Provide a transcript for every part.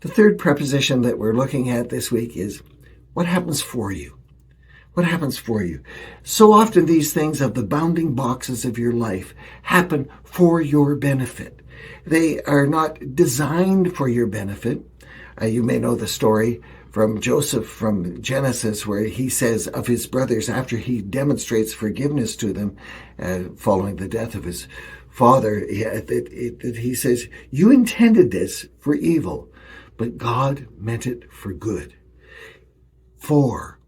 The third preposition that we're looking at this week is what happens for you. What happens for you? So often these things of the bounding boxes of your life happen for your benefit. They are not designed for your benefit. You may know the story from Joseph from Genesis, where he says of his brothers, after he demonstrates forgiveness to them following the death of his father, that he says, you intended this for evil, but God meant it for good.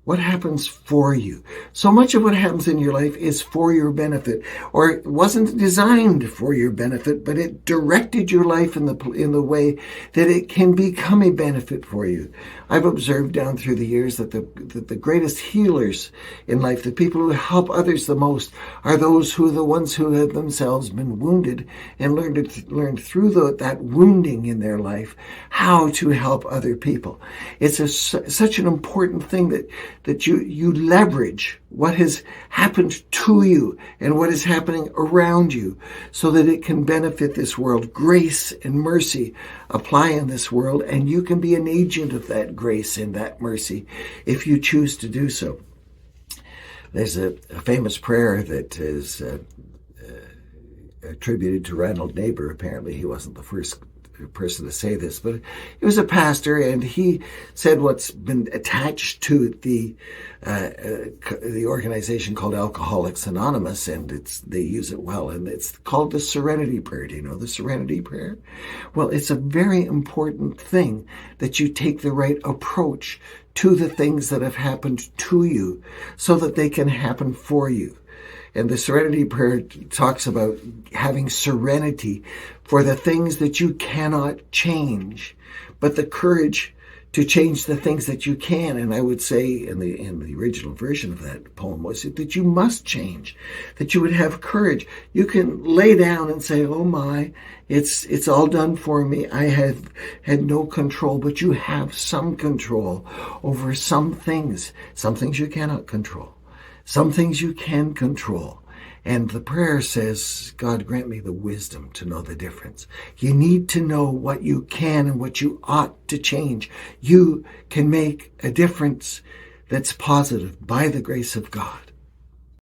What happens for you? So much of what happens in your life is for your benefit, or it wasn't designed for your benefit, but it directed your life in the way that it can become a benefit for you. I've observed down through the years that the greatest healers in life, the people who help others the most, are those who are the ones who have themselves been wounded and learned through that wounding in their life how to help other people. It's such an important thing that you leverage what has happened to you and what is happening around you so that it can benefit this world. Grace and mercy apply in this world, and you can be an agent of that grace and that mercy if you choose to do so. There's a famous prayer that is attributed to Reinhold Niebuhr. Apparently he wasn't the first person to say this, but he was a pastor, and he said what's been attached to the organization called Alcoholics Anonymous, and they use it well, and it's called the Serenity Prayer. Do you know the Serenity Prayer? Well, it's a very important thing that you take the right approach to the things that have happened to you so that they can happen for you. And the Serenity Prayer talks about having serenity for the things that you cannot change, but the courage to change the things that you can. And I would say in the original version of that poem was that you must change, that you would have courage. You can lay down and say, oh my, it's all done for me. I have had no control, but you have some control over some things you cannot control. Some things you can control. And the prayer says, God, grant me the wisdom to know the difference. You need to know what you can and what you ought to change. You can make a difference that's positive by the grace of God.